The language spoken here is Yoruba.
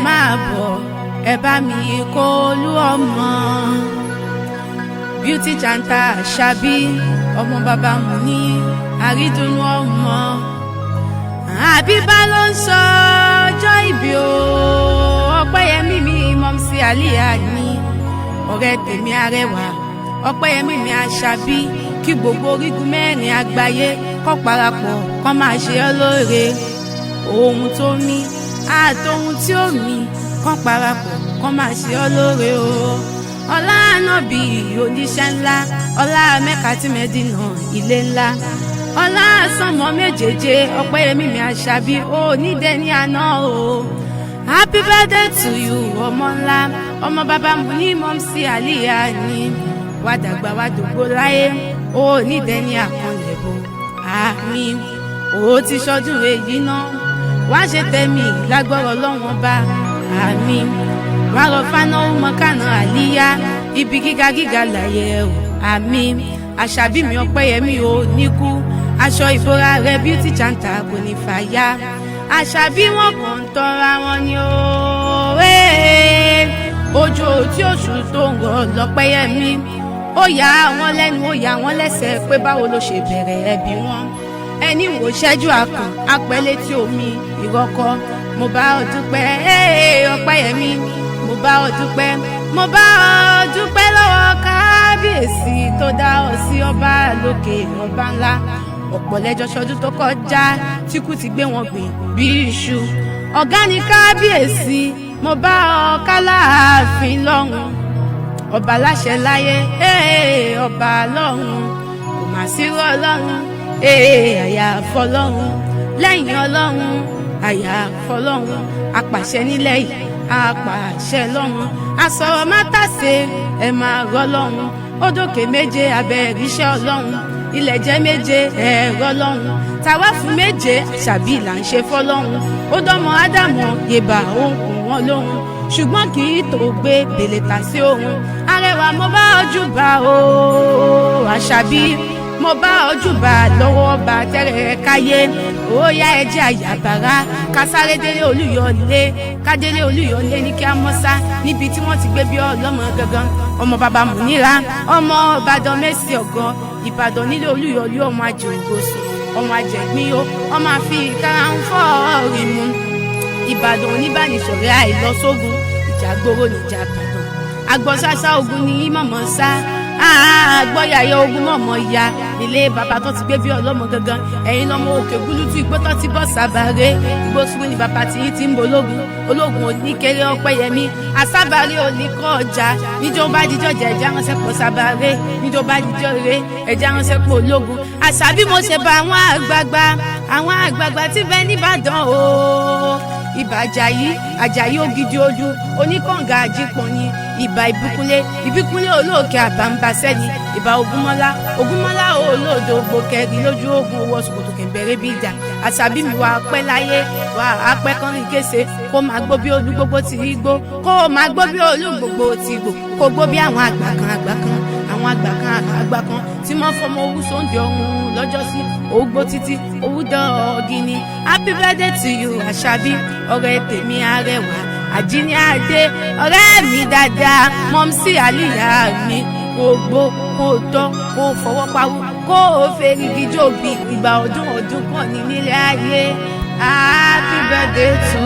máa bọ̀ ẹ bá mi kó olú ọmọ beauty chanter Àṣàbí ọmọ bàbá mu ní àrídùnnú ọmọ àbíbá ló ń sọ ọjọ́ ìbí o Ọpẹ́yẹmí mi mọ́mísí àlíyá ní ọ̀rẹ́ tèmi arẹwà Ọpẹ́yẹmí mi Àṣàbí kí gbogbo orígun mẹ́rin àgbáyé kó parapọ̀ kó máa ṣe ọ́ lóore ohun tó mí àtòhun tí ó mí kó parapọ̀ kó máa ṣe ọ́ lóore o ọlá ànábì oníṣẹ́ ńlá ọlá Mẹ́kà tí Mẹ́dínà ilé ńlá ọlá sánmọ̀ méjèèje Ọpẹ́yẹmí mi Àṣàbí ó nídẹ̀ẹ́ni àná o happy birthday to you ọmọ ńlá ọmọ bàbá mu ní mọ́mísí àlíyá ni wá dàgbà wá dògbò láyé ó nídẹ̀ẹ́ni àkànlẹ̀bọ àmín ó ti ṣọdún èyí náà wá ṣe tẹ̀mí lágbọ́rọ̀ Ọlọ́run bá àmín wá rọ fáná mọ́kànnà àlíyá ibi gíga gíga láyé o àmín Àṣàbí mi Ọpẹ́yẹmí ò níkú aṣọ ìbora rẹ beauty chanter kò ní fàya Àṣàbí wọn kàn ń tọra wọn ni ó ojú tí oṣù tó ń rọ l'Ọpẹ́yẹmí ó yà wọ́n lẹ́nu ó yà wọ́n lẹ́sẹ̀ pé báwo ló ṣe bẹ̀rẹ̀ ẹbí wọn ẹni wò ṣẹ́jú àkàn apẹ́lẹ́ tí omi ìrọ́kọ mo bá ọ dúpẹ́ Ọpẹ́yẹmí mo bá ọ dúpẹ́ mo bá ọ dúpẹ́ lọ́wọ́ kábíyèsí tó dá ọ sí ọba lókè ọba ńlá ọ̀pọ̀ lẹ́jọ́ ṣọdún tó kọjá tí kú ti gbé wọn gbìn bí iṣu ọ̀gá ni kábíyèsí mo bá ọ kálàáfin lọ́run ọba láṣẹ láyé ọba lọ́run kò má sírú Ọlọ́run àyà fọ́lọ́run lẹ́yìn Ọlọ́run àyà fọ́lọ́run apàṣẹ nílẹ̀ yìí apàṣẹ lọ́run asọ̀rọ̀ mátàsé ẹ máa rọ́ lọ́run ó dókè méje abẹ́ ìríṣẹ́ Ọlọ́run ilẹ̀ jẹ́ méje ẹ̀rọ lọ́run tàwáfù méje Àṣàbí là ń ṣe fọ́lọ́run ó dọ́mọ Ádámọ̀ yèbà òǹkùn wọn lóhun ṣùgbọ́n kì í tó gbé bèlètà sí òun arẹwà mo bá ọjọ́ bá o Àṣàbí mo bá ọjọ́ bá lọ́wọ́ bá tẹ́rẹ̀ káyé ó yá ẹjẹ́ àyàbàrá ká sáré délé Olúyọ̀lé ká délé Olúyọ̀lé ní kí á mọ́sá níbi tí wọ́n ti gbé bí ọlọ́mọ gangan ọmọ bàbá Múnírà ọmọ Ìbàdàn Mẹ́sì ọ̀gọ́ Ìbàdàn nílé Olúyọ̀lé ọmọ àjẹ̀ǹgbòsùn ọmọ àjẹ̀gbíyó ọmọ àfi ìkarahun fọ́ọ̀rì mu Ìbàdàn oníbànúsọ̀rẹ́ àìlọ́sógun ìjà gbòòrò níjà Ìbàdàn agbọ́sásá ogun ní mọ̀mọ́ sá àgbọ́yàyọ ogun mọ̀mọ́ ya nílé bàbá tó ti gbé bí ọlọ́mọ gangan ẹ̀yin lọ́mọ òkè gúlútú igbó tó ti bọ́ sábàárẹ̀ igbó sùúrù ni bàbá tí yín ti ń bo ológun oníkéré Ọpẹ́yẹmí àsábàárẹ̀ oníkọ́ ọjà níjọ́ bá jíjọ́ jẹ́ ẹ̀já ránṣẹ́ pọ̀ sábàárẹ̀ níjọ́ bá jíjọ́ rẹ̀ ẹ̀já ránṣẹ́ pọ̀ ológun Àṣàbí mo ṣe bá àwọn àgbààgbà tí bẹ́ẹ̀ nìbàdàn o ìbà Àjàyí ògidì ojú oníkànga àjípọ̀ ni ìbà ìbíkúnlé olóòkè àbámbasẹ́ ni ìbà Ògúnmọ́lá olóòdò gbòkẹ́rì lójú ogun owó ṣòkòtò kẹ̀mbẹ̀rẹ̀ bí ìjà Àṣàbí mi wà pẹ́ láyé wà á pẹ́ kọrin kése kó máa gbó bí olú gbogbo ti rí gbó kó máa gbó bí olú gbogbo ti gbò kó gbó bí àwọn àgbà kan tí wọ́n fọmọ owó sóúnjẹ ọ̀hún lọ́jọ́sí ògbó títí owó dọ́ọ̀gì ni happy birthday to you Àṣàbí ọ̀rẹ́ tèmi arẹwà àjíní adé ọ̀rẹ́ mi dáadáa mọ́mísí àlíyá mi gbogbo kó tọ́ kó fọwọ́ pawó kó o fèrè gíjó bí ìgbà ọdún kan ní nílé ayé happy birthday to